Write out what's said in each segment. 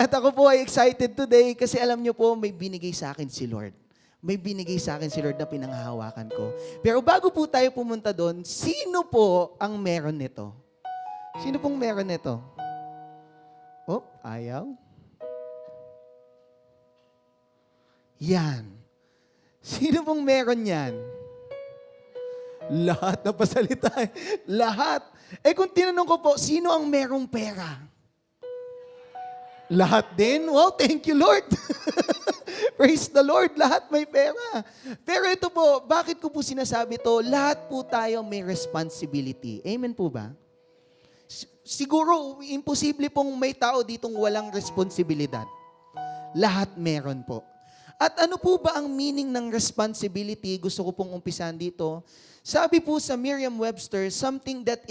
At ako po ay excited today kasi alam niyo po, may binigay sa akin si Lord. May binigay sa akin si Lord na pinanghahawakan ko. Pero bago po tayo pumunta doon, sino po ang meron nito? Sino pong meron nito? Oh, ayaw. Yan. Sino pong meron yan? Lahat na pasalita. Lahat. Eh kung tinanong ko po, sino ang merong pera? Lahat din? Wow, thank you Lord. Praise the Lord, lahat may pera. Pero ito po, bakit ko po sinasabi to? Lahat po tayo may responsibility. Amen po ba? Siguro, imposible pong may tao ditong walang responsibilidad. Lahat meron po. At ano po ba ang meaning ng responsibility? Gusto ko pong umpisan dito. Sabi po sa Merriam-Webster, something that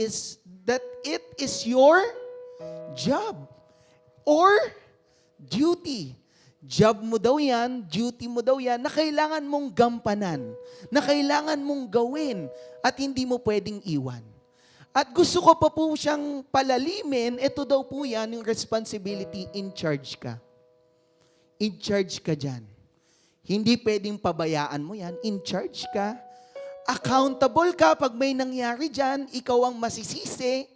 it is your job or duty. Job mo daw yan, duty mo daw yan, na kailangan mong gampanan, na kailangan mong gawin, at hindi mo pwedeng iwan. At gusto ko pa po siyang palalimin, ito daw po yan, yung responsibility, in charge ka. In charge ka dyan. Hindi pwedeng pabayaan mo yan, in charge ka. Accountable ka pag may nangyari dyan, ikaw ang masisisi.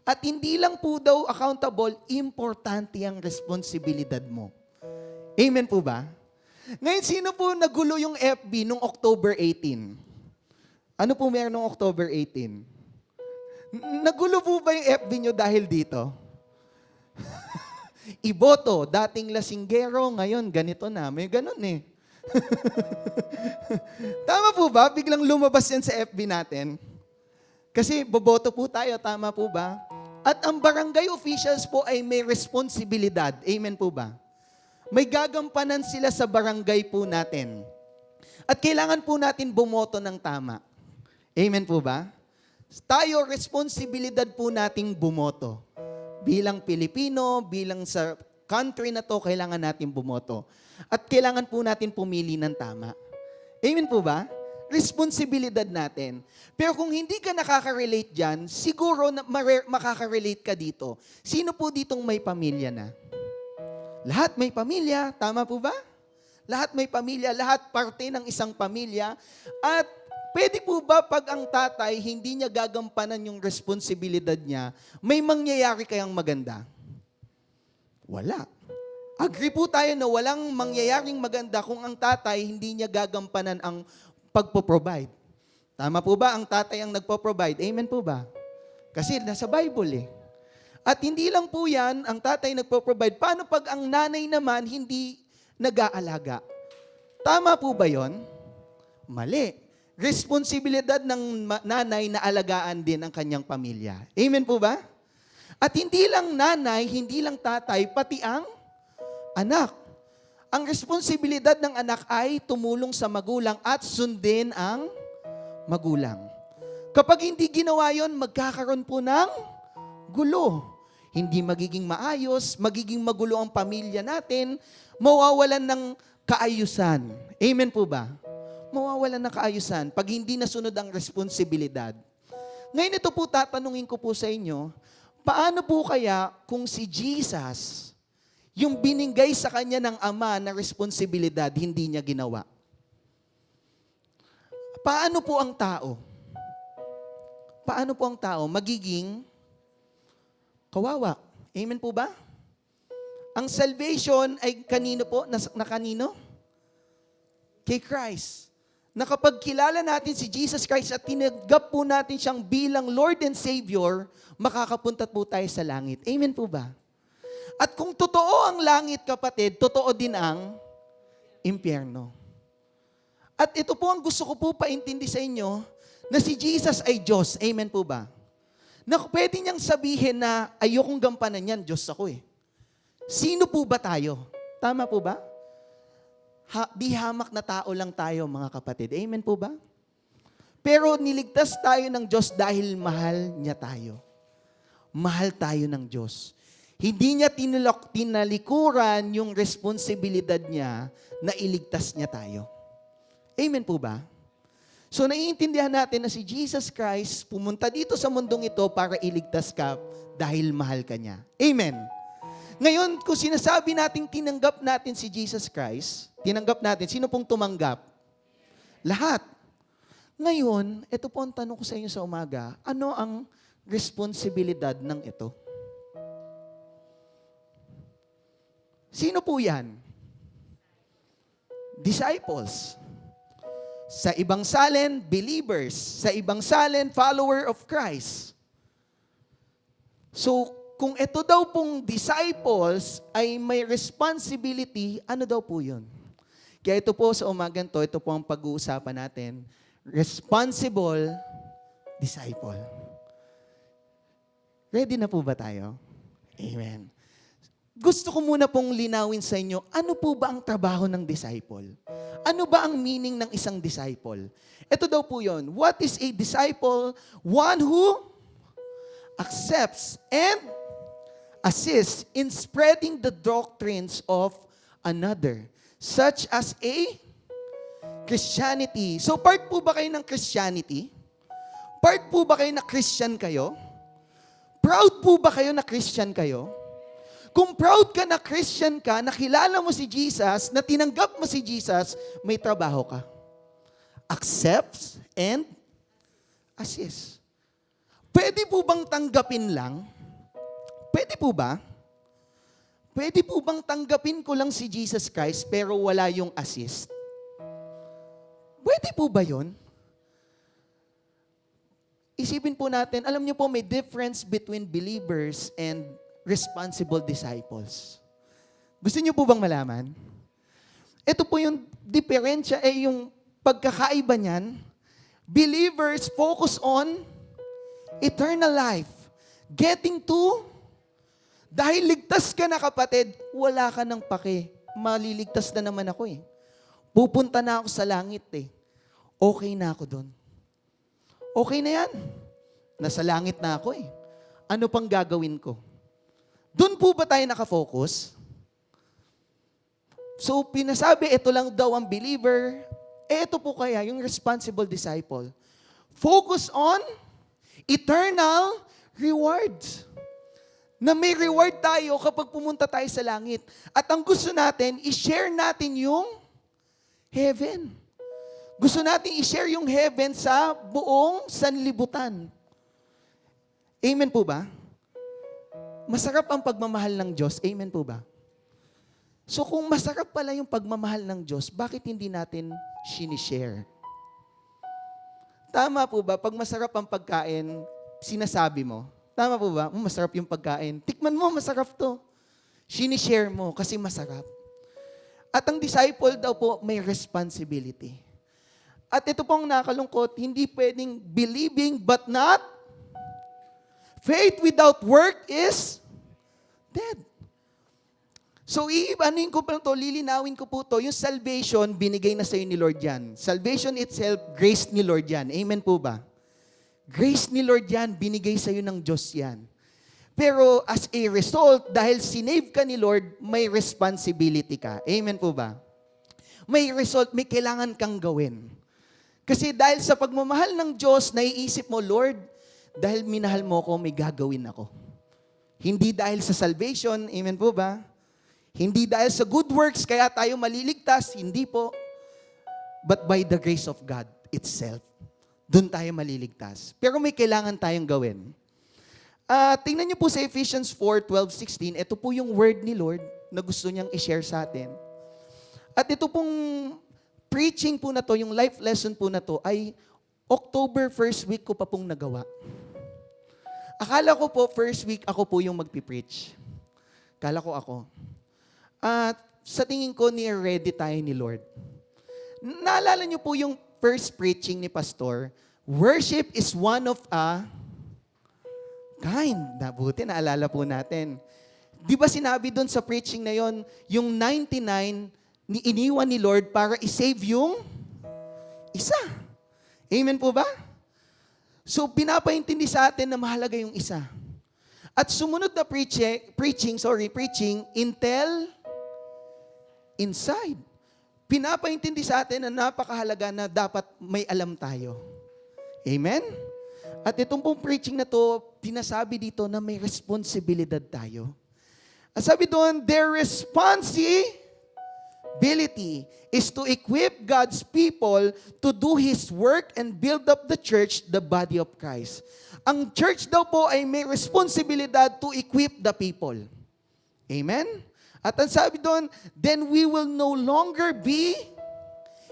At hindi lang po daw accountable, importante ang responsibilidad mo. Amen po ba? Ngayon, sino po nagulo yung FB nung October 18? Ano po meron nung October 18? Nagulo po ba yung FB nyo dahil dito? Iboto, dating lasinggero, ngayon ganito na. May ganun eh. Tama po ba? Biglang lumabas yan sa FB natin. Kasi boboto po tayo, tama po ba? At ang barangay officials po ay may responsibilidad. Amen po ba? May gagampanan sila sa barangay po natin. At kailangan po natin bumoto ng tama. Amen po ba? Tayo, responsibilidad po nating bumoto. Bilang Pilipino, bilang sa country na to, kailangan natin bumoto. At kailangan po natin pumili ng tama. Amen po ba? Responsibilidad natin. Pero kung hindi ka nakaka-relate dyan, siguro makaka-relate ka dito. Sino po ditong may pamilya na? Lahat may pamilya, tama po ba? Lahat may pamilya, lahat parte ng isang pamilya. At pwede po ba pag ang tatay hindi niya gagampanan yung responsibilidad niya, may mangyayari kayang maganda? Wala. Agree po tayo na walang mangyayaring maganda kung ang tatay hindi niya gagampanan ang pagpo-provide. Tama po ba? Ang tatay ang nagpo-provide. Amen po ba? Kasi nasa Bible eh. At hindi lang po yan, ang tatay nagpo-provide. Paano pag ang nanay naman hindi nag-aalaga? Tama po ba yon? Mali. Responsibilidad ng nanay na alagaan din ang kanyang pamilya. Amen po ba? At hindi lang nanay, hindi lang tatay, pati ang anak. Ang responsibilidad ng anak ay tumulong sa magulang at sundin ang magulang. Kapag hindi ginawa yon, magkakaroon po ng gulo. Hindi magiging maayos, magiging magulo ang pamilya natin, mawawalan ng kaayusan. Amen po ba? Mawawalan ng kaayusan pag hindi nasunod ang responsibilidad. Ngayon ito po tatanungin ko po sa inyo, paano po kaya kung si Jesus, yung binigay sa kanya ng Ama na responsibilidad, hindi niya ginawa? Paano po ang tao? Paano po ang tao magiging kawawa? Amen po ba? Ang salvation ay kanino po? Na kanino? Kay Christ. Na kapag kilala natin si Jesus Christ at tinanggap po natin siyang bilang Lord and Savior, makakapunta po tayo sa langit. Amen po ba? At kung totoo ang langit, kapatid, totoo din ang impyerno. At ito po ang gusto ko po paintindi sa inyo, na si Jesus ay Diyos. Amen po ba? Na pwede niyang sabihin na ayokong gampanan yan, Diyos ako eh. Sino po ba tayo? Tama po ba? Di hamak na tao lang tayo, mga kapatid. Amen po ba? Pero niligtas tayo ng Diyos dahil mahal niya tayo. Mahal tayo ng Diyos. Hindi niya tinalikuran yung responsibilidad niya na iligtas niya tayo. Amen po ba? So naiintindihan natin na si Jesus Christ pumunta dito sa mundong ito para iligtas ka dahil mahal ka niya. Amen. Ngayon, kung sinasabi natin tinanggap natin si Jesus Christ, tinanggap natin, sino pong tumanggap? Lahat. Ngayon, ito po ang tanong ko sa inyo sa umaga, ano ang responsibilidad ng ito? Sino po yan? Disciples. Sa ibang salin, believers. Sa ibang salin, follower of Christ. So, kung ito daw pong disciples ay may responsibility, ano daw po yun? Kaya ito po sa umagang to, ito po ang pag-uusapan natin. Responsible disciple. Ready na po ba tayo? Amen. Gusto ko muna pong linawin sa inyo, ano po ba ang trabaho ng disciple? Ano ba ang meaning ng isang disciple? Ito daw po yun. What is a disciple? One who accepts and assists in spreading the doctrines of another, such as a Christianity. So part po ba kayo ng Christianity? Part po ba kayo na Christian kayo? Proud po ba kayo na Christian kayo? Kung proud ka na Christian ka, nakilala mo si Jesus, na tinanggap mo si Jesus, may trabaho ka. Accepts and assist. Pwede po bang tanggapin lang? Pwede po ba? Pwede po bang tanggapin ko lang si Jesus Christ pero wala yung assist? Pwede po ba yun? Isipin po natin, alam niyo po may difference between believers and responsible disciples. Gusto niyo po bang malaman? Ito po yung diferensya, yung pagkakaiba niyan. Believers focus on eternal life. Getting to, dahil ligtas ka na kapatid, wala ka ng pake. Maliligtas na naman ako eh. Pupunta na ako sa langit eh. Okay na ako doon. Okay na yan. Nasa langit na ako eh. Ano pang gagawin ko? Doon po ba tayo nakafocus? So, pinasabi, ito lang daw ang believer. Ito po kaya, yung responsible disciple. Focus on eternal rewards. Na may reward tayo kapag pumunta tayo sa langit. At ang gusto natin, i-share natin yung heaven. Gusto natin i-share yung heaven sa buong sanlibutan. Amen po ba? Masarap ang pagmamahal ng Diyos. Amen po ba? So kung masarap pala yung pagmamahal ng Diyos, bakit hindi natin sinishare? Tama po ba? Pag masarap ang pagkain, sinasabi mo. Tama po ba? Masarap yung pagkain. Tikman mo, masarap to. Sinishare mo kasi masarap. At ang disciple daw po may responsibility. At ito pong nakalungkot, hindi pwedeng believing but not. Faith without work is dead. So, anuin ko pa to, lilinawin ko po to, yung salvation, binigay na sa iyo ni Lord yan. Salvation itself, grace ni Lord yan. Amen po ba? Grace ni Lord yan, binigay sa iyo ng Diyos yan. Pero as a result, dahil sinave ka ni Lord, may responsibility ka. Amen po ba? May result, may kailangan kang gawin. Kasi dahil sa pagmamahal ng Diyos, naiisip mo, Lord, dahil minahal mo ko, may gagawin ako. Hindi dahil sa salvation, amen po ba? Hindi dahil sa good works, kaya tayo maliligtas, hindi po. But by the grace of God itself. Doon tayo maliligtas. Pero may kailangan tayong gawin. Tingnan niyo po sa Ephesians 4:12-16, ito po yung word ni Lord na gusto niyang i-share sa atin. At ito pong preaching po na to, yung life lesson po na to, ay October 1st week ko pa pong nagawa. Akala ko po, first week ako po yung magpipreach. Akala ko ako. At sa tingin ko, ni-ready tayo ni Lord. Naalala niyo po yung first preaching ni Pastor, worship is one of a kind. Buti, naalala po natin. Di ba sinabi doon sa preaching na yon, yung 99, iniwan ni Lord para i-save yung isa. Amen po ba? So, pinapaintindi sa atin na mahalaga yung isa. At sumunod na preaching, inside. Pinapaintindi sa atin na napakahalaga na dapat may alam tayo. Amen? At itong pong preaching na to, pinasabi dito na may responsibilidad tayo. At sabi doon, their responsibility is to equip God's people to do His work and build up the church, the body of Christ. Ang church daw po ay may responsibilidad to equip the people. Amen? At ang sabi doon, then we will no longer be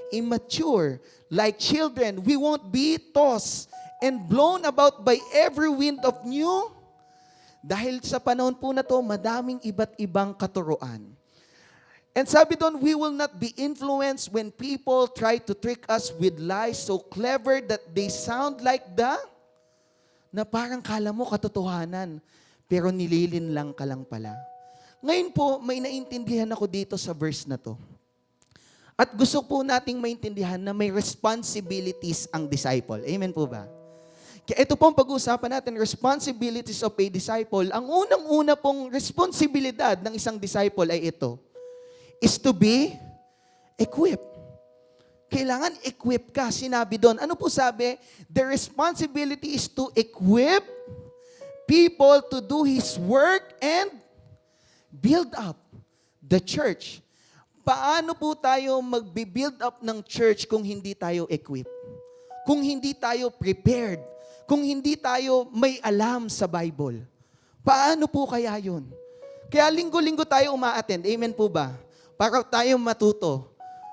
immature like children. We won't be tossed and blown about by every wind of new. Dahil sa panahon po na to, madaming iba't ibang katuruan. And sabi doon, we will not be influenced when people try to trick us with lies so clever that they sound like na parang kala mo katotohanan, pero nililin lang ka lang pala. Ngayon po, may naintindihan ako dito sa verse na to. At gusto po nating maintindihan na may responsibilities ang disciple. Amen po ba? Kaya ito pong pag-uusapan natin, responsibilities of a disciple. Ang unang-una pong responsibilidad ng isang disciple ay ito, is to be equipped. Kailangan equip ka. Sinabi doon. Ano po sabi? The responsibility is to equip people to do His work and build up the church. Paano po tayo magbi-build up ng church kung hindi tayo equipped? Kung hindi tayo prepared? Kung hindi tayo may alam sa Bible? Paano po kaya yun? Kaya linggo-linggo tayo uma-attend. Amen po ba? Para tayo matuto.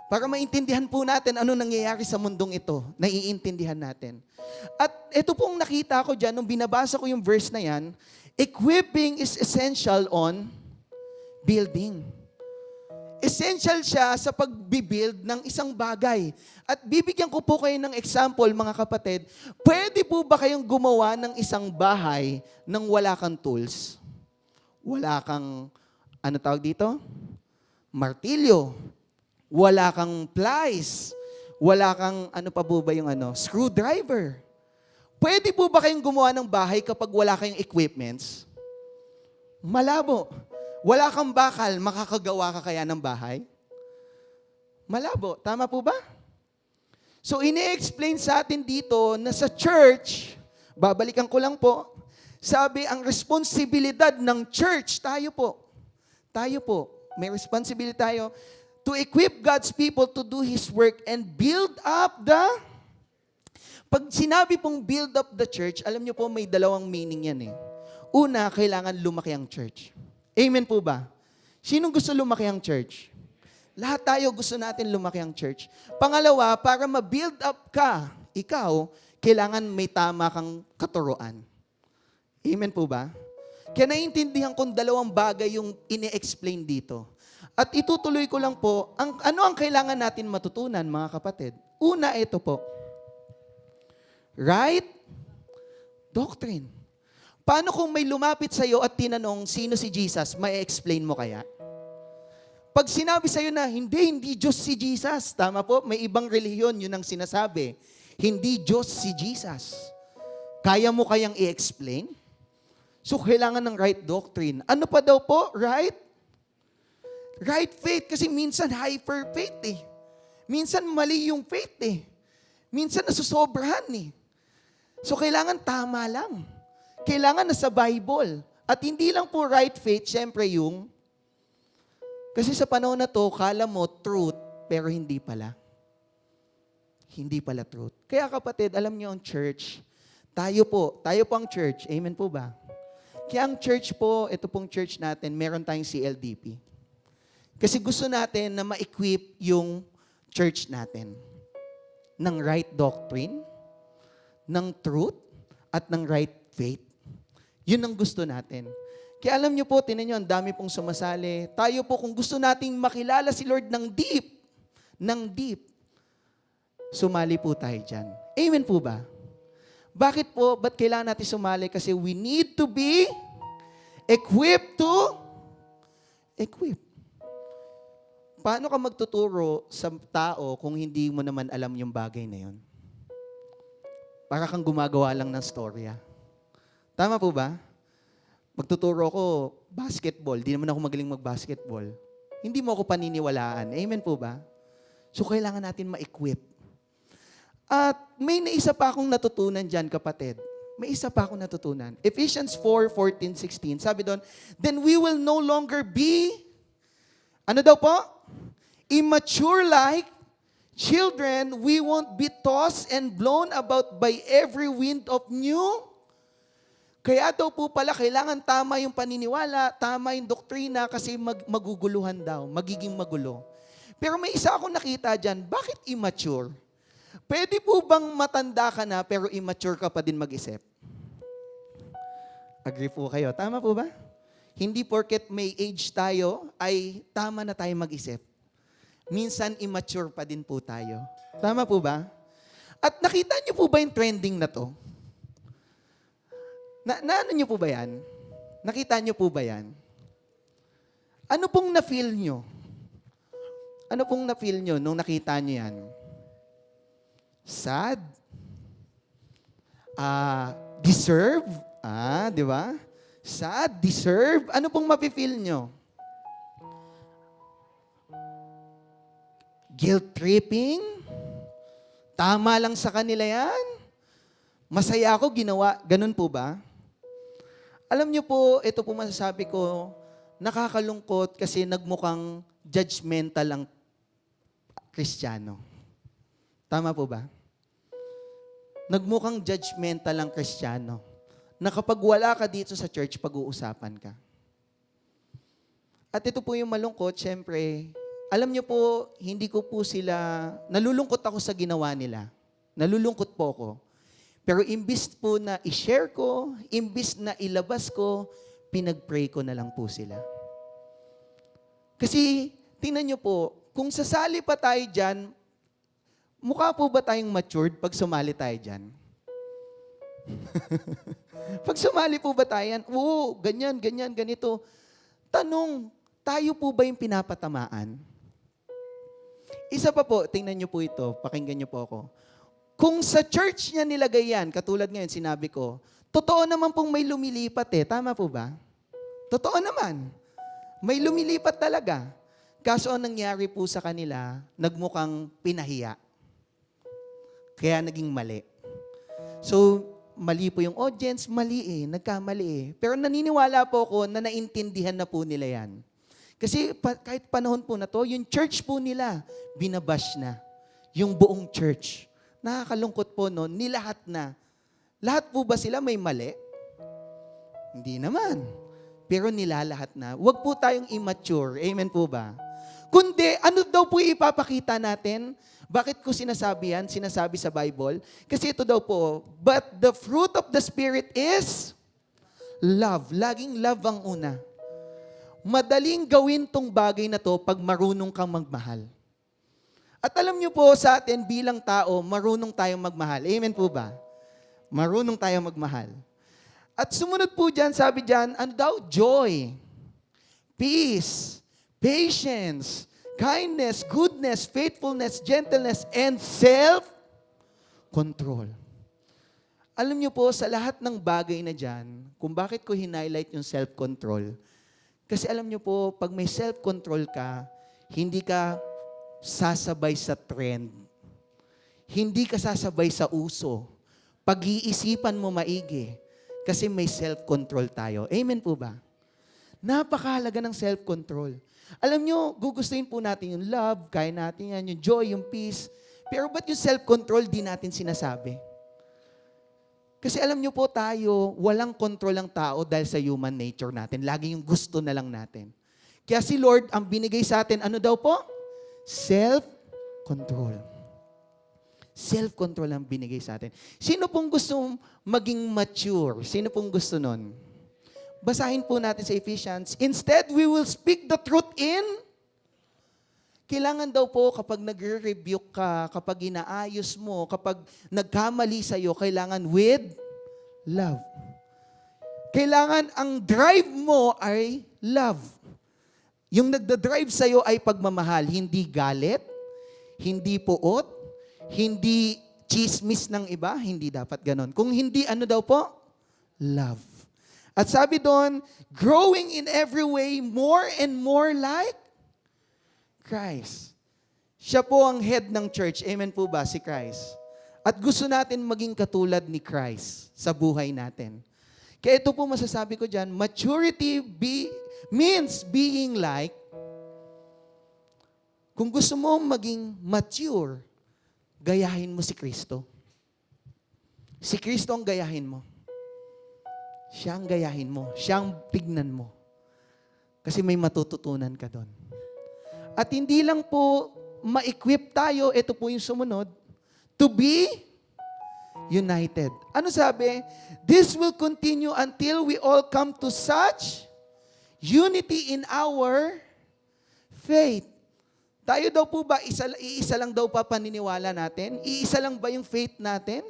Para maintindihan po natin ano nangyayari sa mundong ito. Naiintindihan natin. At ito pong nakita ko dyan, nung binabasa ko yung verse na yan, equipping is essential on building. Essential siya sa pagbibuild ng isang bagay. At bibigyan ko po kayo ng example, mga kapatid. Pwede po ba kayong gumawa ng isang bahay nang wala kang tools? Wala kang, ano tawag dito? Martilyo. Wala kang plies. Wala kang, ano pa po ba yung screwdriver. Pwede po ba kayong gumawa ng bahay kapag wala kayong equipments? Malabo. Wala kang bakal, makakagawa ka kaya ng bahay? Malabo. Tama po ba? So, ini-explain sa atin dito na sa church, babalikan ko lang po, sabi, ang responsibilidad ng church, tayo po, may responsibility tayo, to equip God's people to do His work and build up Pag sinabi pong build up the church, alam niyo po may dalawang meaning yan eh. Una, kailangan lumaki ang church. Amen po ba? Sinong gusto lumaki ang church? Lahat tayo gusto natin lumaki ang church. Pangalawa, para ma-build up ka, ikaw, kailangan may tama kang katuruan. Amen po ba? Kaya naiintindihan kong dalawang bagay yung ine-explain dito. At itutuloy ko lang po, ano ang kailangan natin matutunan, mga kapatid? Una, ito po. Right doctrine. Paano kung may lumapit sa'yo at tinanong, sino si Jesus? May explain mo kaya? Pag sinabi sa'yo na, hindi Diyos si Jesus. Tama po, may ibang relihiyon, yun ang sinasabi. Hindi Diyos si Jesus. Kaya mo kayang i-explain? So, kailangan ng right doctrine. Ano pa daw po? Right faith. Kasi minsan hyper faith eh. Minsan mali yung faith eh. Minsan nasusobrahan eh. So, kailangan tama lang. Kailangan nasa Bible. At hindi lang po right faith, syempre kasi sa panahon na to, kala mo truth, pero hindi pala. Hindi pala truth. Kaya kapatid, alam niyo ang church, tayo po ang church. Amen po ba? Kaya ang church po, ito pong church natin, meron tayong CLDP. Kasi gusto natin na ma-equip yung church natin ng right doctrine, ng truth, at ng right faith. Yun ang gusto natin. Kaya alam niyo po, tinan niyo, ang dami pong sumasali. Tayo po, kung gusto nating makilala si Lord ng deep, sumali po tayo dyan. Amen po ba? Bakit po? Ba't kailangan natin sumali? Kasi we need to be equipped to equip. Paano ka magtuturo sa tao kung hindi mo naman alam yung bagay na yun? Para kang gumagawa lang ng storya. Tama po ba? Magtuturo ako basketball. Di naman ako magaling mag-basketball. Hindi mo ako paniniwalaan. Amen po ba? So, kailangan natin ma-equip. At may naisa pa akong natutunan dyan, kapatid. may isa pa akong natutunan. Ephesians 4:14-16, sabi doon, then we will no longer be, ano daw po? Immature like children, we won't be tossed and blown about by every wind of new. Kaya daw po pala, kailangan tama yung paniniwala, tama yung doktrina, kasi maguguluhan daw, magiging magulo. Pero may isa akong nakita dyan, bakit immature? Pwede po bang matanda ka na pero immature ka pa din mag-isip? Agree po kayo. Tama po ba? Hindi porket may age tayo ay tama na tayo mag-isip. Minsan immature pa din po tayo. Tama po ba? At nakita niyo po ba yung trending na to? Ano niyo po ba yan? Nakita niyo po ba yan? Ano pong na-feel niyo? Ano pong na-feel niyo nung nakita niyo yan? Sad? Deserve? Di ba? Sad, deserve. Ano pong mapifeel nyo? Guilt-tripping? Tama lang sa kanila yan? Masaya ako, ginawa. Ganun po ba? Alam nyo po, ito po masasabi ko, nakakalungkot kasi nagmukhang judgmental ang Kristiyano. Tama po ba? Nagmukhang judgmental ang Kristiyano. Na kapag wala ka dito sa church, pag-uusapan ka. At ito po yung malungkot, syempre, alam niyo po, hindi ko po sila, nalulungkot ako sa ginawa nila. Nalulungkot po ako. Pero imbis po na i-share ko, imbis na ilabas ko, pinag-pray ko na lang po sila. Kasi, tingnan niyo po, kung sasali pa tayo dyan, mukha po ba tayong matured pag sumali tayo dyan? Pag sumali po ba tayo yan? Oo, ganyan, ganito. Tanong, tayo po ba yung pinapatamaan? Isa pa po, tingnan niyo po ito, pakinggan niyo po ako. Kung sa church niya nilagay yan, katulad ngayon sinabi ko, totoo naman pong may lumilipat tama po ba? Totoo naman. May lumilipat talaga. Kaso ang nangyari po sa kanila, nagmukhang pinahiya. Kaya naging mali. So, mali po yung audience, nagkamali. Pero naniniwala po ako na naintindihan na po nila yan. Kasi kahit panahon po na to, yung church po nila, binabash na. Yung buong church. Nakakalungkot po no, nilahat na. Lahat po ba sila may mali? Hindi naman. Pero nilalahat na. Huwag po tayong immature. Amen po ba? Kundi, ano daw po ipapakita natin? Bakit ko sinasabi yan? Sinasabi sa Bible? Kasi ito daw po, but the fruit of the Spirit is love. Laging love ang una. Madaling gawin tong bagay na to pag marunong kang magmahal. At alam niyo po sa atin bilang tao, marunong tayong magmahal. Amen po ba? Marunong tayong magmahal. At sumunod po dyan, sabi dyan, ano daw? Joy, peace, patience, kindness, goodness, faithfulness, gentleness, and self-control. Alam niyo po, sa lahat ng bagay na dyan, kung bakit ko hinighlight yung self-control, kasi alam niyo po, pag may self-control ka, hindi ka sasabay sa trend. Hindi ka sasabay sa uso. Pag-iisipan mo maigi. Kasi may self-control tayo. Amen po ba? Napakahalaga ng self-control. Alam nyo, gugustuhin po natin yung love, kaya natin yan, yung joy, yung peace. Pero ba't yung self-control di natin sinasabi? Kasi alam nyo po tayo, walang control ang tao dahil sa human nature natin. Lagi yung gusto na lang natin. Kaya si Lord, ang binigay sa atin, ano daw po? Self-control. Self-control ang binigay sa atin. Sino pong gusto maging mature? Sino pong gusto nun? Basahin po natin sa Ephesians. Instead, we will speak the truth in. Kailangan daw po kapag nagre-rebuke ka, kapag inaayos mo, kapag nagkamali sa'yo, kailangan with love. Kailangan ang drive mo ay love. Yung nagda-drive sa'yo ay pagmamahal, hindi galit, hindi puot, hindi chismis ng iba, hindi dapat ganon. Kung hindi, ano daw po? Love. At sabi doon, growing in every way more and more like Christ. Siya po ang head ng church. Amen po ba? Si Christ. At gusto natin maging katulad ni Christ sa buhay natin. Kaya ito po masasabi ko dyan, maturity means being like, kung gusto mo maging mature, gayahin mo si Kristo. Si Kristo ang gayahin mo. Siya ang gayahin mo. Siya ang tignan mo. Kasi may matututunan ka doon. At hindi lang po ma-equip tayo, ito po yung sumunod, to be united. Ano sabi? This will continue until we all come to such unity in our faith. Tayo daw po ba, iisa lang daw pa paniniwala natin? Iisa lang ba yung faith natin?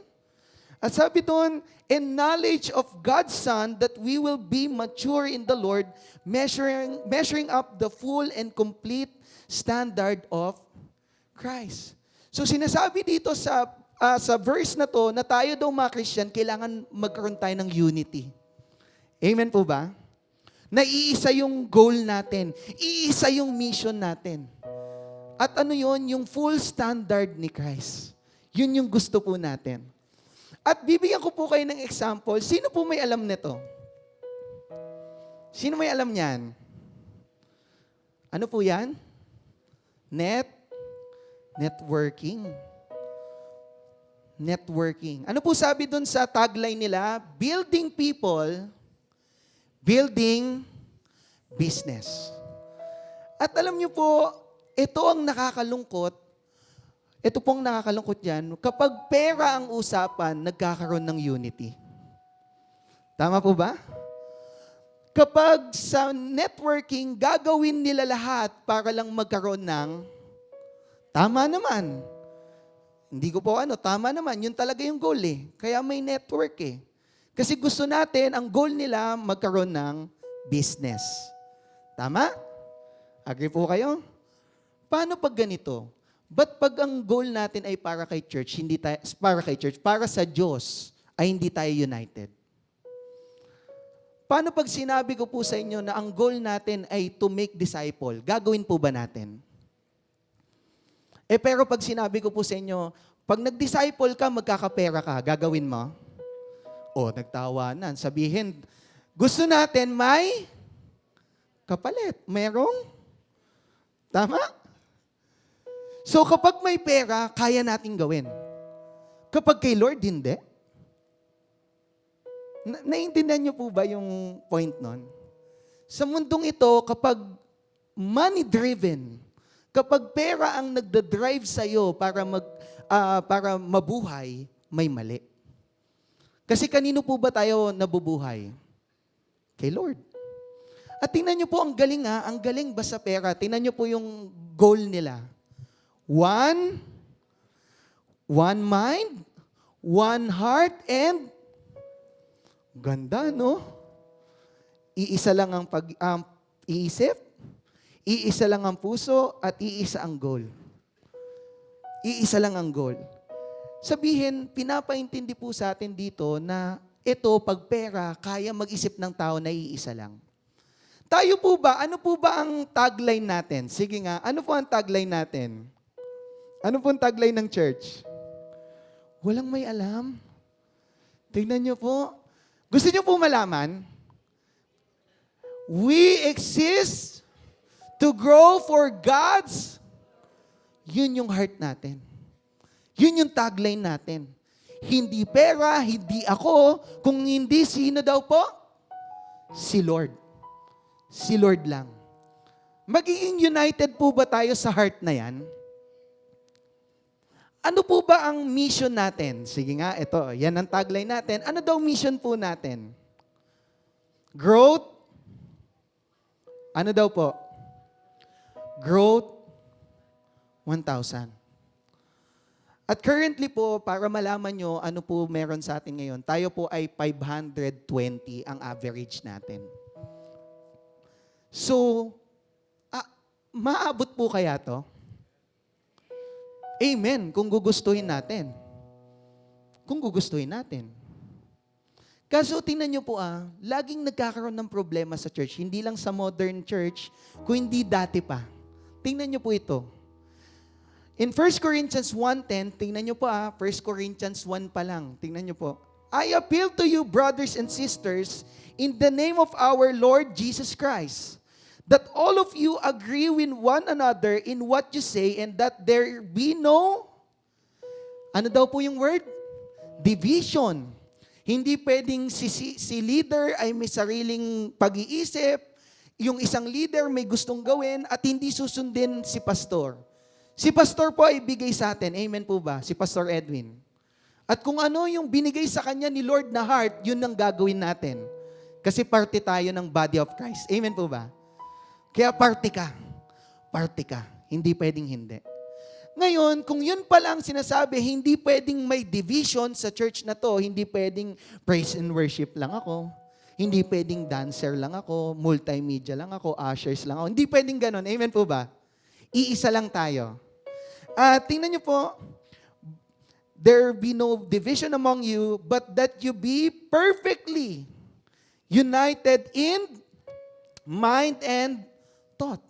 At sabi doon, in knowledge of God's Son, that we will be mature in the Lord, measuring up the full and complete standard of Christ. So sinasabi dito sa verse na to, na tayo daw mga Christian, kailangan magkaroon tayo ng unity. Amen po ba? Na iisa yung goal natin. Iisa yung mission natin. At ano yon? Yung full standard ni Christ. Yun yung gusto po natin. At bibigyan ko po kayo ng example. Sino po may alam nito? Sino may alam niyan? Ano po yan? Networking. Networking. Ano po sabi dun sa tagline nila? Building people, building business. At alam niyo po, ito ang nakakalungkot. Ito pong nakakalungkot yan. Kapag pera ang usapan, nagkakaroon ng unity. Tama po ba? Kapag sa networking, gagawin nila lahat para lang magkaroon ng tama naman. Hindi ko po tama naman. Yun talaga yung goal eh. Kaya may network eh. Kasi gusto natin, ang goal nila, magkaroon ng business. Tama? Agree po kayo? Paano pag ganito? Ba't pag ang goal natin ay para kay church, para sa Diyos, ay hindi tayo united? Paano pag sinabi ko po sa inyo na ang goal natin ay to make disciple, gagawin po ba natin? Pero pag sinabi ko po sa inyo, pag nag-disciple ka, magkakapera ka, gagawin mo? Nagtawanan. Sabihin, gusto natin may kapalit. Merong? Tama? So kapag may pera, kaya nating gawin. Kapag kay Lord, hindi. Naiintindihan niyo po ba yung point nun? Sa mundong ito, kapag money-driven, kapag pera ang nagda-drive sa'yo para mabuhay, may mali. Kasi kanino po ba tayo nabubuhay? Kay Lord. At tingnan niyo po, ang galing ba sa pera? Tingnan niyo po yung goal nila. One mind, one heart, and ganda, no? Iisa lang ang iisip, iisa lang ang puso, at iisa ang goal. Iisa lang ang goal. Sabihin, pinapaintindi po sa atin dito na ito, pag pera, kaya mag-isip ng tao na iisa lang. Tayo po ba, ano po ba ang tagline natin? Sige nga, ano po ang tagline natin? Ano po ang tagline ng church? Walang may alam. Tingnan niyo po. Gusto niyo po malaman? We exist to grow for God's. Yun yung heart natin. Yun yung tagline natin. Hindi pera, hindi ako. Kung hindi, sino daw po? Si Lord. Si Lord lang. Magiging united po ba tayo sa heart na yan? Ano po ba ang mission natin? Sige nga, ito, yan ang tagline natin. Ano daw mission po natin? Growth? Ano daw po? Growth 1,000. At currently po, para malaman nyo ano po meron sa atin ngayon, tayo po ay 520 ang average natin. So, maabot po kaya to? Amen, kung gugustuhin natin. Kung gugustuhin natin. Kaso tingnan nyo po laging nagkakaroon ng problema sa church. Hindi lang sa modern church, kung hindi dati pa. Tingnan nyo po ito. In 1 Corinthians 1:10, tingnan nyo po 1 Corinthians 1 pa lang. Tingnan nyo po. I appeal to you, brothers and sisters, in the name of our Lord Jesus Christ, that all of you agree with one another in what you say and that there be no, ano daw po yung word? Division. Hindi pwedeng si leader ay may sariling pag-iisip, yung isang leader may gustong gawin at hindi susundin si pastor. Si pastor po ay bigay sa atin. Amen po ba? Si Pastor Edwin. At kung ano yung binigay sa kanya ni Lord na heart, yun ang gagawin natin. Kasi party tayo ng body of Christ. Amen po ba? Kaya party ka. Party ka. Hindi pwedeng hindi. Ngayon, kung yun pa lang sinasabi, hindi pwedeng may division sa church na to. Hindi pwedeng praise and worship lang ako. Hindi pwedeng dancer lang ako. Multimedia lang ako. Ushers lang ako. Hindi pwedeng ganun. Amen po ba? Iisa lang tayo. Tingnan niyo po, there be no division among you, but that you be perfectly united in mind and thought.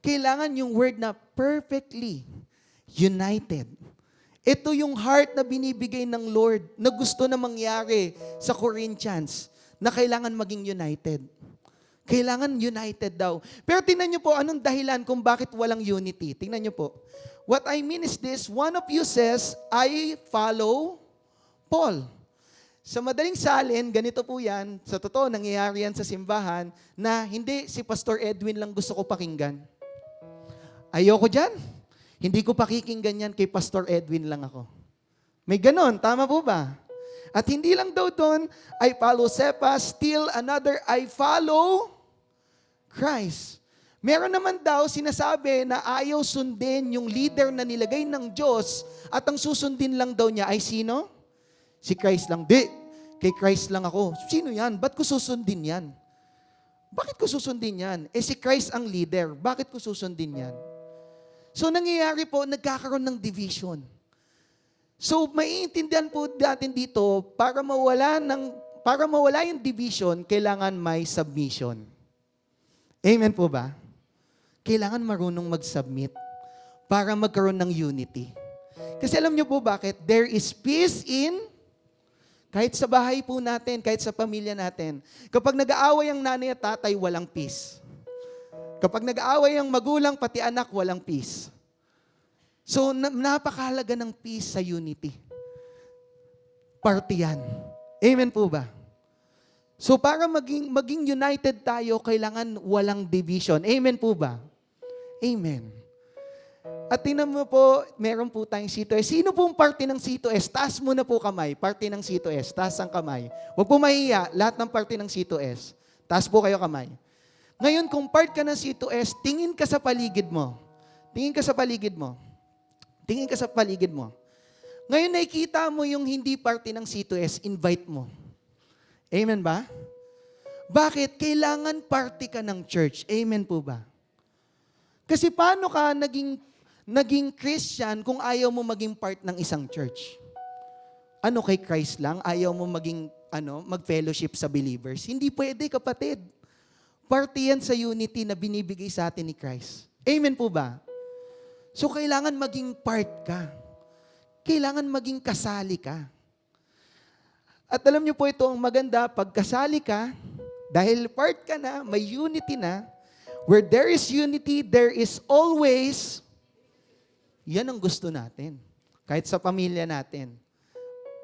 Kailangan yung word na perfectly united. Ito yung heart na binibigay ng Lord na gusto na mangyari sa Corinthians na kailangan maging united. Kailangan united daw. Pero tingnan nyo po, anong dahilan kung bakit walang unity? Tingnan nyo po. What I mean is this, one of you says, I follow Paul. Sa madaling salin, ganito po yan, sa totoo, nangyayari yan sa simbahan, na hindi si Pastor Edwin lang gusto ko pakinggan. Ayoko dyan. Hindi ko pakikinggan yan kay Pastor Edwin lang ako. May ganon, tama po ba? At hindi lang daw doon, I follow Cephas, still another, I follow Christ. Meron naman daw sinasabi na ayaw sundin yung leader na nilagay ng Diyos at ang susundin lang daw niya ay sino? Si Christ lang. Di, kay Christ lang ako. Sino yan? Ba't ko susundin yan? Bakit ko susundin yan? Si Christ ang leader. Bakit ko susundin yan? So nangyayari po, nagkakaroon ng division. So maiintindihan po natin dito, para mawala yung division, kailangan may submission. Amen po ba? Kailangan marunong mag-submit para magkaroon ng unity. Kasi alam niyo po bakit? There is peace in, kahit sa bahay po natin, kahit sa pamilya natin. Kapag nag-aaway ang nanay at tatay, walang peace. Kapag nag-aaway ang magulang, pati anak, walang peace. So, napakahalaga ng peace sa unity. Party yan. Amen po ba? So, para maging united tayo, kailangan walang division. Amen po ba? Amen. At tingnan mo po, meron po tayong C2S. Sino pong party ng C2S? Taas muna po kamay. Party ng C2S. Taas ang kamay. Huwag po mahiya. Lahat ng party ng C2S. Taas po kayo kamay. Ngayon, kung part ka ng C2S, tingin ka sa paligid mo. Tingin ka sa paligid mo. Tingin ka sa paligid mo. Ngayon, nakikita mo yung hindi party ng C2S, invite mo. Amen ba? Bakit? Kailangan party ka ng church. Amen po ba? Kasi paano ka naging Christian kung ayaw mo maging part ng isang church? Ano, kay Christ lang? Ayaw mo mag-fellowship sa believers? Hindi pwede, kapatid. Party yan sa unity na binibigay sa atin ni Christ. Amen po ba? So, kailangan maging part ka. Kailangan maging kasali ka. At alam niyo po ito, ang maganda, pag kasali ka, dahil part ka na, may unity na, where there is unity, there is always, yan ang gusto natin. Kahit sa pamilya natin.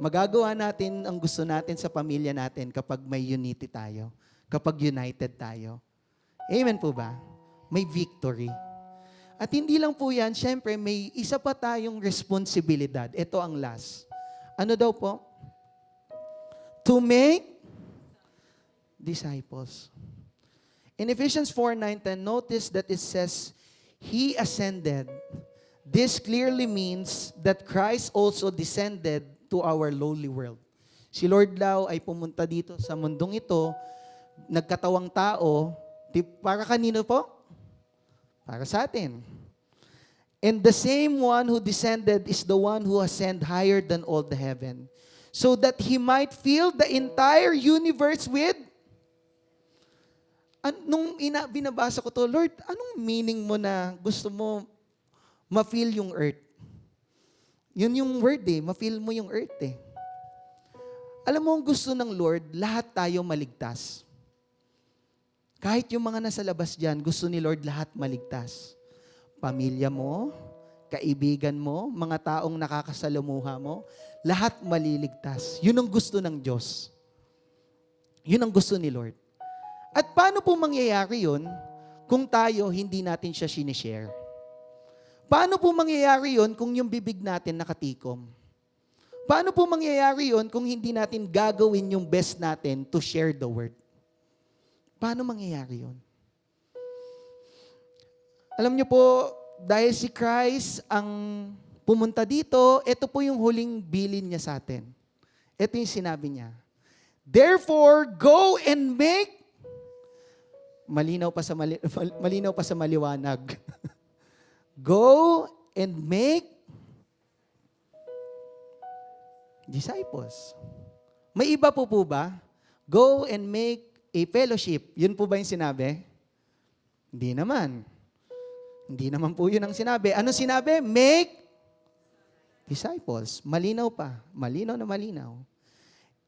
Magagawa natin ang gusto natin sa pamilya natin kapag may unity tayo. Kapag united tayo. Amen po ba? May victory. At hindi lang po yan, syempre may isa pa tayong responsibilidad. Ito ang last. Ano daw po? To make disciples. In Ephesians 4:9-10, notice that it says, He ascended. This clearly means that Christ also descended to our lowly world. Si Lord daw ay pumunta dito sa mundong ito, nagkatawang tao, para kanino po? Para sa atin. And the same one who descended is the one who ascended higher than all the heaven, so that He might fill the entire universe with. Nung binabasa ko to, Lord, anong meaning mo na gusto mo ma-fill yung earth? Yun yung word ma-feel mo yung earth Alam mo, ang gusto ng Lord, lahat tayo maligtas. Kahit yung mga nasa labas dyan, gusto ni Lord lahat maligtas. Pamilya mo, kaibigan mo, mga taong nakakasalamuha mo, lahat maliligtas. Yun ang gusto ng Diyos. Yun ang gusto ni Lord. At paano po mangyayari yun kung tayo hindi natin siya sinishare? Paano po mangyayari yun kung yung bibig natin nakatikom? Paano po mangyayari yun kung hindi natin gagawin yung best natin to share the word? Paano mangyayari yun? Alam niyo po, dahil si Christ ang pumunta dito, ito po yung huling bilin niya sa atin. Ito yung sinabi niya. Therefore, go and make, malinaw pa sa maliwanag. Go and make disciples. May iba po ba? Go and make a fellowship. Yun po ba yung sinabi? Hindi naman. Hindi naman po yun ang sinabi. Ano sinabi? Make disciples. Malinaw pa. Malinaw na malinaw.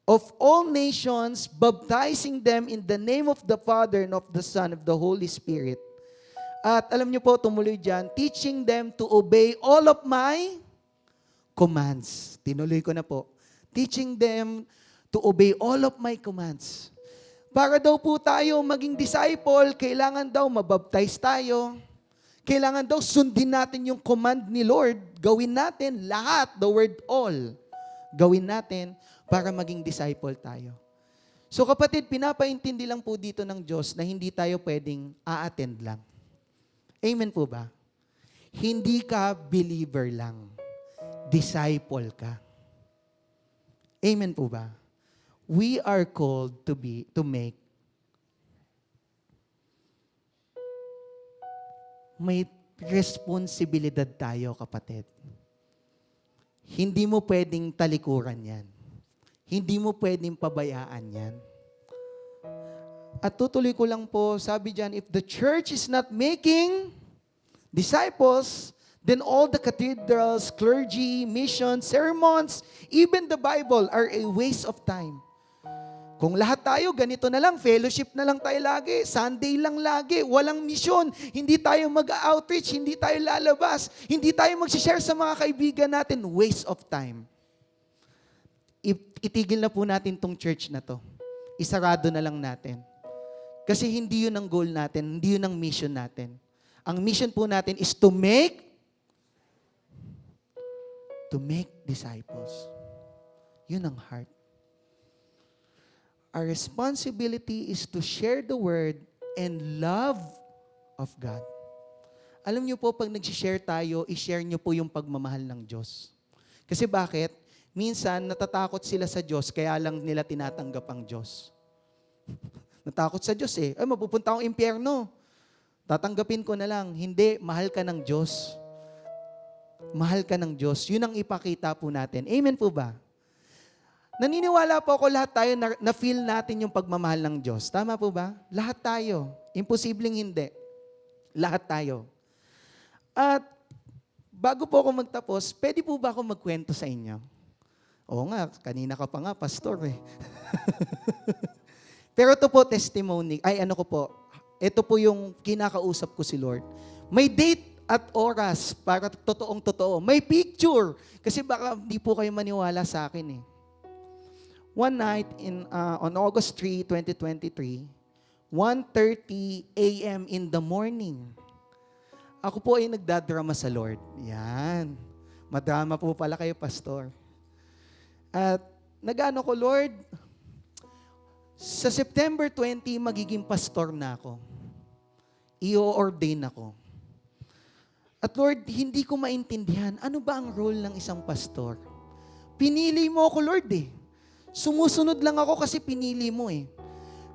Of all nations, baptizing them in the name of the Father and of the Son and of the Holy Spirit. At alam niyo po, tumuloy dyan, teaching them to obey all of my commands. Tinuloy ko na po. Teaching them to obey all of my commands. Para daw po tayo maging disciple, kailangan daw mabaptize tayo. Kailangan daw sundin natin yung command ni Lord. Gawin natin lahat, the word all. Gawin natin para maging disciple tayo. So kapatid, pinapaintindi lang po dito ng Diyos na hindi tayo pwedeng a-attend lang. Amen po ba? Hindi ka believer lang. Disciple ka. Amen po ba? We are called to make. May responsibilidad tayo, kapatid. Hindi mo pwedeng talikuran yan. Hindi mo pwedeng pabayaan yan. At tutuloy ko lang po, sabi dyan, if the church is not making disciples, then all the cathedrals, clergy, missions, sermons, even the Bible are a waste of time. Kung lahat tayo, ganito na lang, fellowship na lang tayo lagi, Sunday lang lagi, walang misyon, hindi tayo mag-outreach, hindi tayo lalabas, hindi tayo mag-share sa mga kaibigan natin, waste of time. Itigil na po natin tong church na to. Isarado na lang natin. Kasi hindi yun ang goal natin, hindi yun ang mission natin. Ang mission po natin is to make disciples. Yun ang heart. Our responsibility is to share the word and love of God. Alam niyo po, pag nag-share tayo, i-share niyo po yung pagmamahal ng Diyos. Kasi bakit? Minsan, natatakot sila sa Diyos, kaya lang nila tinatanggap ang Diyos. Natakot sa Diyos Ay, mapupunta akong impyerno. Tatanggapin ko na lang. Hindi, mahal ka ng Diyos. Mahal ka ng Diyos. Yun ang ipakita po natin. Amen po ba? Naniniwala po ako lahat tayo na-feel natin yung pagmamahal ng Diyos. Tama po ba? Lahat tayo. Imposibleng hindi. Lahat tayo. At bago po ako magtapos, pwede po ba ako magkwento sa inyo? Oo nga, kanina ka pa nga, pastor Pero ito po testimony, ito po yung kinakausap ko si Lord. May date at oras para totoong totoo. May picture. Kasi baka hindi po kayo maniwala sa akin One night on August 3, 2023, 1:30 a.m. in the morning, ako po ay nagdadrama sa Lord. Yan. Madrama po pala kayo, pastor. At nag-ano ko, Lord, sa September 20, magiging pastor na ako. I-ordain ako. At Lord, hindi ko maintindihan, ano ba ang role ng isang pastor? Pinili mo ako, Lord Sumusunod lang ako kasi pinili mo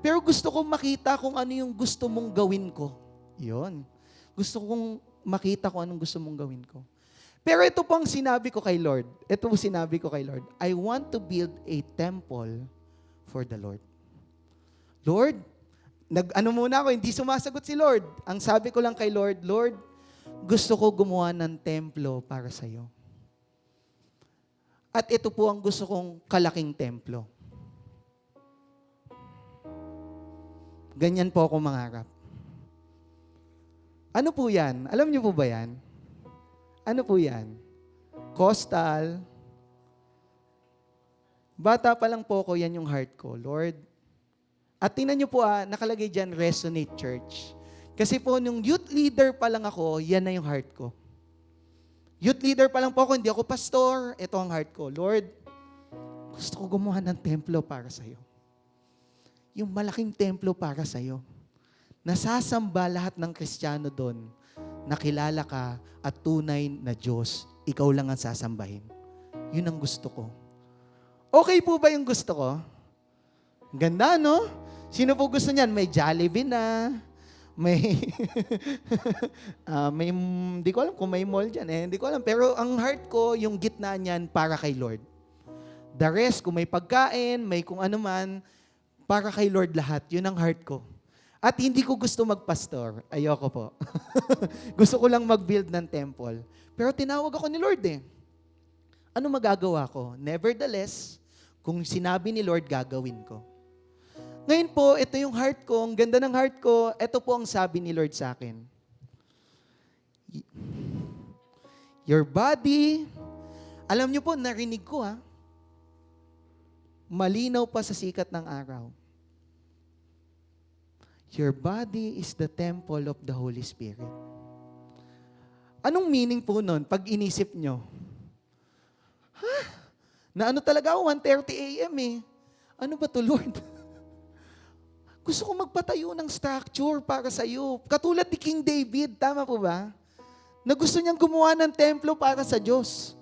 Pero gusto kong makita kung ano yung gusto mong gawin ko. Yun. Gusto kong makita kung anong gusto mong gawin ko. Pero ito po ang sinabi ko kay Lord. Ito po sinabi ko kay Lord. I want to build a temple for the Lord. Lord, muna ako, hindi sumasagot si Lord. Ang sabi ko lang kay Lord, Lord, gusto ko gumawa ng templo para sa'yo. At ito po ang gusto kong kalaking templo. Ganyan po ako mangarap. Ano po yan? Alam niyo po ba yan? Ano po yan? Coastal. Bata pa lang po ako, yan yung heart ko. Lord, at tingnan niyo po nakalagay dyan, Resonate Church. Kasi po, nung youth leader pa lang ako, yan na yung heart ko. Youth leader pa lang po ako, hindi ako pastor, ito ang heart ko. Lord, gusto ko gumawa ng templo para sa'yo. Yung malaking templo para sa'yo. Nasasamba lahat ng Kristiyano doon, nakilala ka at tunay na Diyos, ikaw lang ang sasambahin. Yun ang gusto ko. Okay po ba yung gusto ko? Ganda, no? Sino po gusto niyan? May Jollibee na, may, di ko alam kung may mall dyan. Hindi ko alam. Pero ang heart ko, yung gitna niyan, para kay Lord. The rest, kung may pagkain, may kung ano man, para kay Lord lahat. Yun ang heart ko. At hindi ko gusto magpastor. Ayoko po. Gusto ko lang mag-build ng temple. Pero tinawag ako ni Lord Ano magagawa ko? Nevertheless, kung sinabi ni Lord, gagawin ko. Ngayon po, ito yung heart ko. Ang ganda ng heart ko. Ito po ang sabi ni Lord sa akin. Your body, alam niyo po, narinig ko malinaw pa sa sikat ng araw. Your body is the temple of the Holy Spirit. Anong meaning po nun pag inisip nyo? Na ano talaga ako, 1:30 a.m. Ano ba to, Lord? Gusto ko magpatayo ng structure para sa iyo. Katulad ni King David, tama po ba? Na gusto niyang gumawa ng templo para sa Diyos.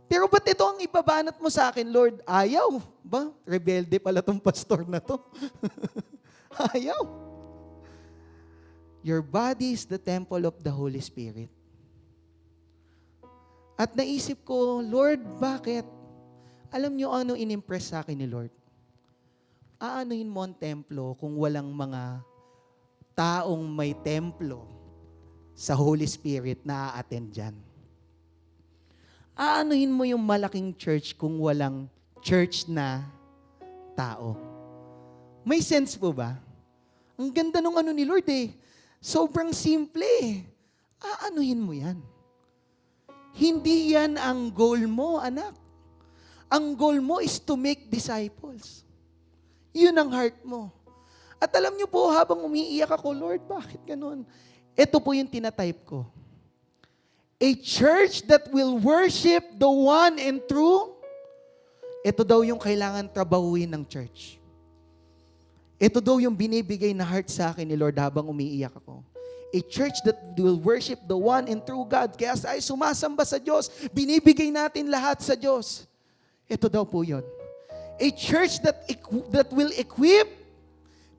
Pero ba't ito ang ibabanat mo sa akin, Lord? Ayaw. Ba? Rebelde pala tong pastor na to. Ayaw. Your body is the temple of the Holy Spirit. At naisip ko, Lord, bakit? Alam niyo ano inimpress sa akin ni Lord? Aanuhin mo ang templo kung walang mga taong may templo sa Holy Spirit na a-attend dyan? Aanuhin mo yung malaking church kung walang church na tao? May sense po ba? Ang ganda nung ano ni Lord Sobrang simple Aanuhin mo yan. Hindi yan ang goal mo, anak. Ang goal mo is to make disciples. Yun ang heart mo. At alam niyo po, habang umiiyak ako, Lord, bakit ganun? Ito po yung tinatype ko. A church that will worship the one and true, ito daw yung kailangan trabahuin ng church. Ito daw yung binibigay na heart sa akin ni Lord habang umiiyak ako. A church that will worship the one and true God. Kaya tayo sumasamba sa Diyos, binibigay natin lahat sa Diyos. Ito daw po yun. A church that will equip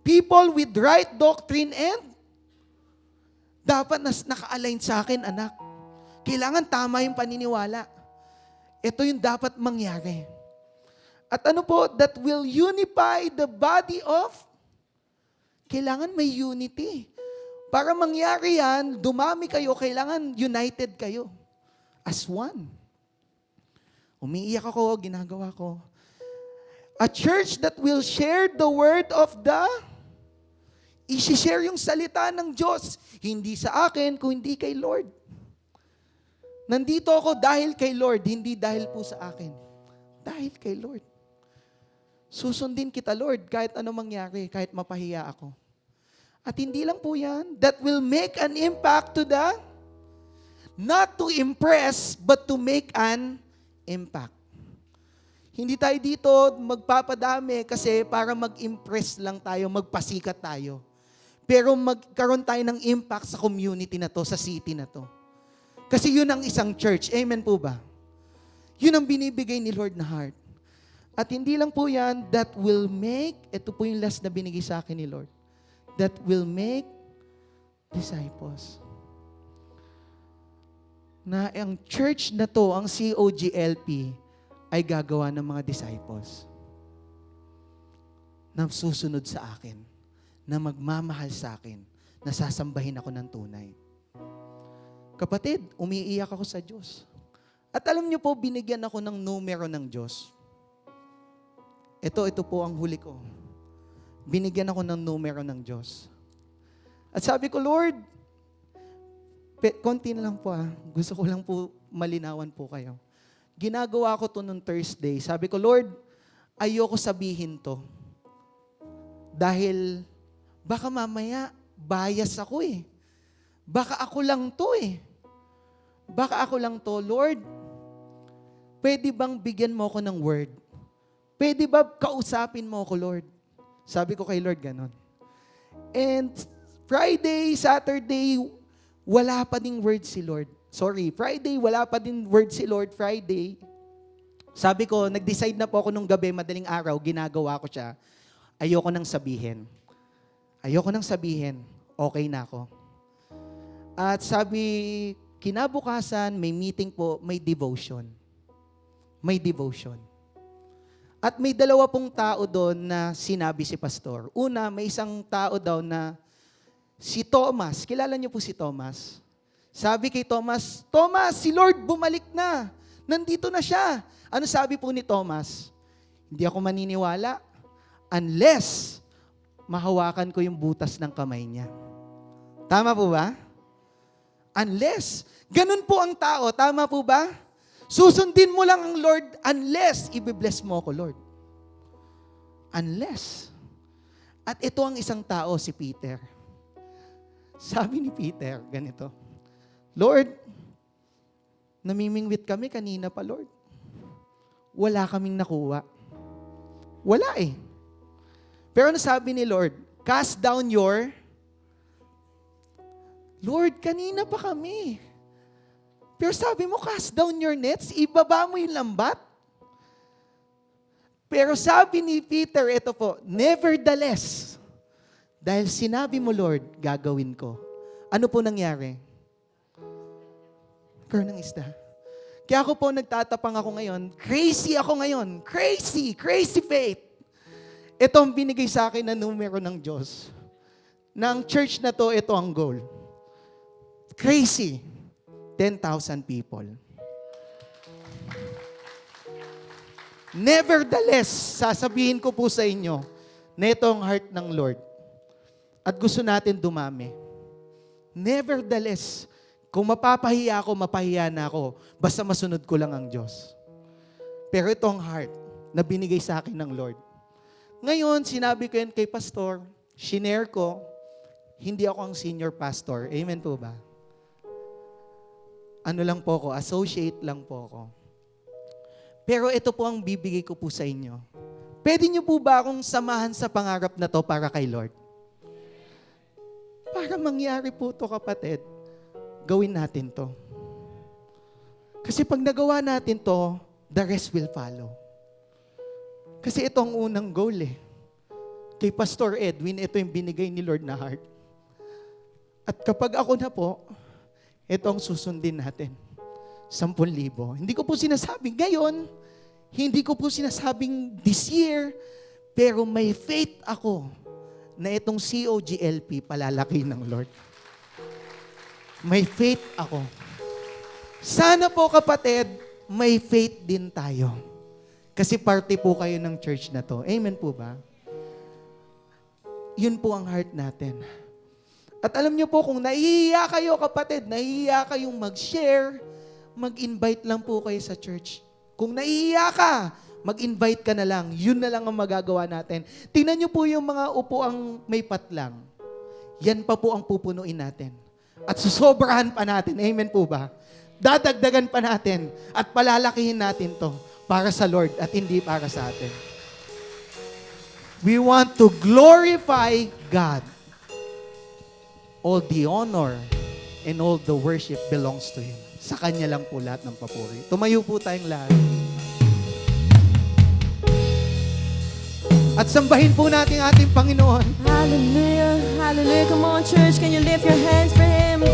people with right doctrine and dapat naka-align sa akin, anak. Kailangan tama yung paniniwala. Ito yung dapat mangyari. At ano po, that will unify the body of, kailangan may unity. Para mangyari yan, dumami kayo, kailangan united kayo. As one. Umiiyak ako, ginagawa ko. A church that will share the word of i-share yung salita ng Diyos. Hindi sa akin, kung hindi kay Lord. Nandito ako dahil kay Lord, hindi dahil po sa akin. Dahil kay Lord. Susundin kita, Lord, kahit ano mangyari, kahit mapahiya ako. At hindi lang po yan, that will make an impact to not to impress, but to make an impact. Hindi tayo dito magpapadami kasi para mag-impress lang tayo, magpasikat tayo. Pero magkaroon tayo ng impact sa community na to, sa city na to. Kasi yun ang isang church. Amen po ba? Yun ang binibigay ni Lord na heart. At hindi lang po yan, that will make, ito po yung last na binigay sa akin ni Lord, that will make disciples. Na ang church na to, ang COGLP, ay gagawa ng mga disciples na susunod sa akin, na magmamahal sa akin, na sasambahin ako ng tunay. Kapatid, umiiyak ako sa Diyos. At alam niyo po, binigyan ako ng numero ng Diyos. Ito po ang huli ko. Binigyan ako ng numero ng Diyos. At sabi ko, Lord, konti na lang po Gusto ko lang po malinawan po kayo. Ginagawa ko to nung Thursday. Sabi ko, Lord, ayoko sabihin to. Dahil baka mamaya bias ako eh. Baka ako lang to eh. Baka ako lang to. Lord, pwede bang bigyan mo ako ng word? Pwede ba kausapin mo ako, Lord? Sabi ko kay Lord ganon. And Friday, Saturday, wala pa ding word si Lord. Sorry, Friday, wala pa din word si Lord. Friday, sabi ko, nag-decide na po ako nung gabi, madaling araw, ginagawa ko siya. Ayoko nang sabihin. Okay na ako. At sabi, kinabukasan, may meeting po, may devotion. At may 2 tao doon na sinabi si pastor. Una, may isang tao daw na si Thomas. Kilala niyo po si Thomas? Sabi kay Thomas, Thomas, si Lord bumalik na. Nandito na siya. Ano sabi po ni Thomas? Hindi ako maniniwala unless mahawakan ko yung butas ng kamay niya. Tama po ba? Unless. Ganun po ang tao. Tama po ba? Susundin mo lang ang Lord unless i-bless mo ako, Lord. Unless. At ito ang isang tao, si Peter. Sabi ni Peter, ganito, Lord, namimingwit kami kanina pa, Lord. Wala kaming nakuha. Wala eh. Pero ano sabi ni Lord? Cast down your... Lord, kanina pa kami. Pero sabi mo, cast down your nets, ibaba mo yung lambat. Pero sabi ni Peter, ito po, nevertheless, dahil sinabi mo, Lord, gagawin ko. Ano po nangyari? Nagkaroon ng isda. Kaya ako po nagtatapang ako ngayon. Crazy ako ngayon. Crazy faith. Ito ang binigay sa akin na numero ng Diyos. Ng church na to, ito ang goal. Crazy. 10,000 people. Nevertheless, sasabihin ko po sa inyo na ito ang heart ng Lord. At gusto natin dumami. Nevertheless, kung mapapahiya ako, mapahiya na ako. Basta masunod ko lang ang Diyos. Pero ito ang heart na binigay sa akin ng Lord. Ngayon, sinabi ko yan kay pastor, shinare ko, hindi ako ang senior pastor. Amen po ba? Ano lang po ako, associate lang po ako. Pero ito po ang bibigay ko po sa inyo. Pwede niyo po ba akong samahan sa pangarap na to para kay Lord? Para mangyari po to, kapatid, gawin natin to. Kasi pag nagawa natin to, the rest will follow. Kasi ito ang unang goal eh. Kay Pastor Edwin, ito yung binigay ni Lord na heart. At kapag ako na po, ito ang susundin natin. 10,000. Hindi ko po sinasabing ngayon, hindi ko po sinasabing this year, pero may faith ako na itong COGLP palalaki ng Lord. May faith ako. Sana po, kapatid, may faith din tayo. Kasi party po kayo ng church na to. Amen po ba? Yun po ang heart natin. At alam niyo po, kung nahihiya kayo, kapatid, nahihiya kayong mag-share, mag-invite lang po kayo sa church. Kung nahihiya ka, mag-invite ka na lang. Yun na lang ang magagawa natin. Tingnan niyo po yung mga upuang may patlang. Yan pa po ang pupunuin natin. At susobrahan pa natin. Amen po ba? Dadagdagan pa natin at palalakihin natin to para sa Lord at hindi para sa atin. We want to glorify God. All the honor and all the worship belongs to Him. Sa Kanya lang po lahat ng papuri. Tumayo po tayong lahat. At sambahin po natin ating Panginoon. Hallelujah, hallelujah. Come on, church, can you lift your hands for Him?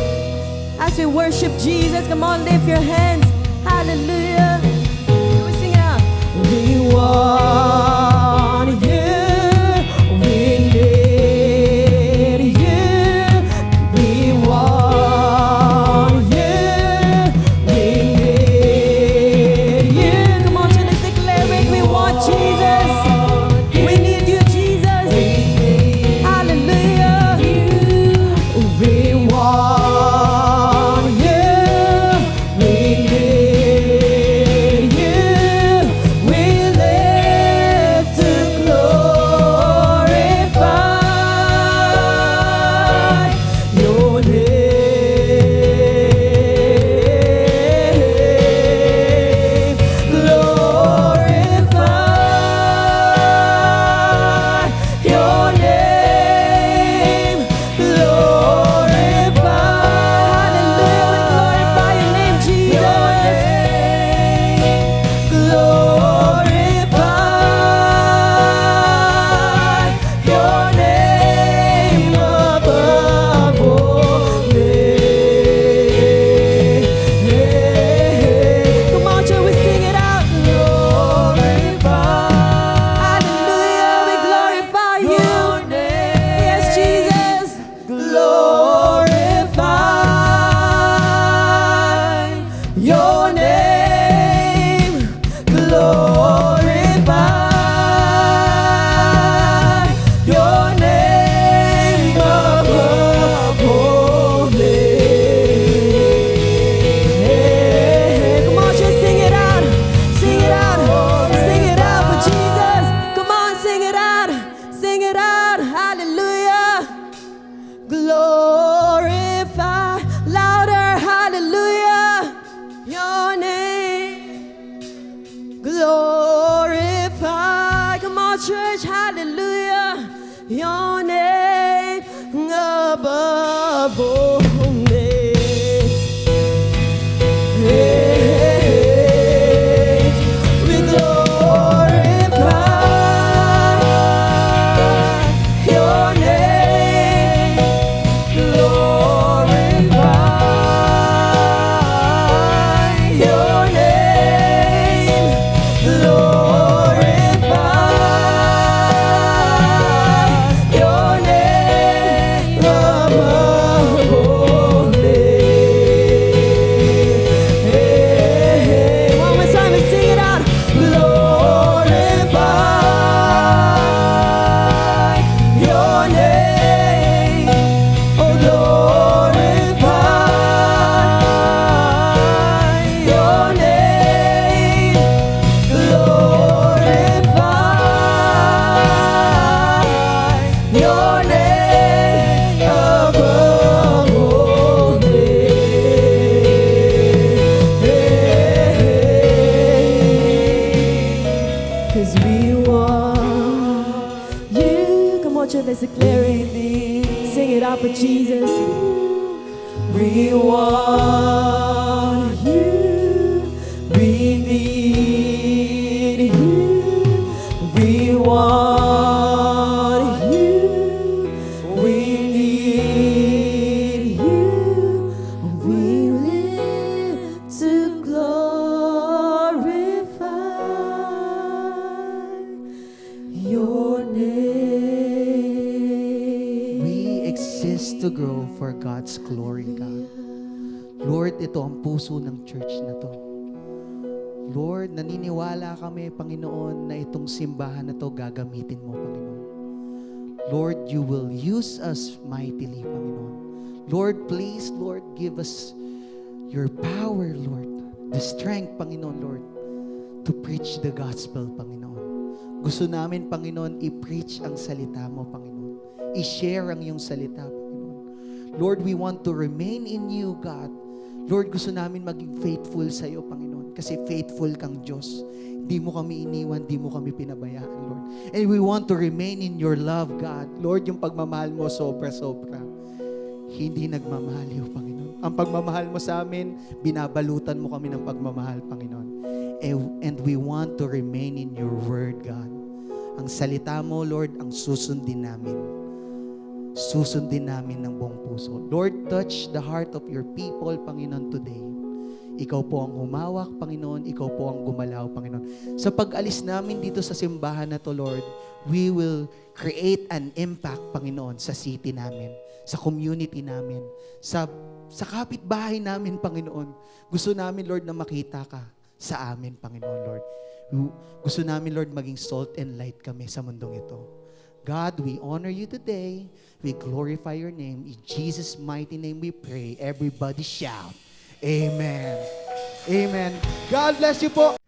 As we worship Jesus, come on, lift your hands. Hallelujah. We sing it out. We want you. We need you. We want you. We need your name glorified, your name above all names. Come on, just sing it out, sing it out, sing it out for Jesus. Come on, sing it out, hallelujah. Glorify, louder, hallelujah, your name, glorify, come on church, hallelujah, your name above all names. We glorify your name, glorify your name, glorify your name above all names. One more time and sing it out. Glorify your name, oh glorify your name, glorify your name above all names. 'Cause we want you. Come on, church, let's declare it. Sing it out for Jesus. We want you. We need you. We want you. We need you. We live to glorify your name. We exist to grow for God's glory, God. Lord, ito ang puso ng church na to. Lord, naniniwala kami, Panginoon, na itong simbahan na to gagamitin mo, Panginoon. Lord, you will use us mightily, Panginoon. Lord, please, Lord, give us your power, Lord. The strength, Panginoon, Lord, to preach the gospel, Panginoon. Gusto namin, Panginoon, i-preach ang salita mo, Panginoon. I-share ang iyong salita, Panginoon. Lord, we want to remain in you, God. Lord, gusto namin maging faithful sa iyo, Panginoon. Kasi faithful kang Diyos. Hindi mo kami iniwan, hindi mo kami pinabayaan, Lord. And we want to remain in your love, God. Lord, yung pagmamahal mo, sobra-sobra. Hindi nagmamaliw, Panginoon. Ang pagmamahal mo sa amin, binabalutan mo kami ng pagmamahal, Panginoon. And we want to remain in your word, God. Ang salita mo, Lord, ang susundin namin. Susundin namin ng buong puso. Lord, touch the heart of your people, Panginoon, today. Ikaw po ang humawak, Panginoon. Ikaw po ang gumalaw, Panginoon. Sa pag-alis namin dito sa simbahan na to, Lord, we will create an impact, Panginoon, sa city namin, sa community namin, sa kapitbahay namin, Panginoon. Gusto namin, Lord, na makita ka sa amin, Panginoon, Lord. Gusto namin, Lord, maging salt and light kami sa mundong ito. God, we honor you today. We glorify your name. In Jesus' mighty name we pray. Everybody shout. Amen. Amen. God bless you po.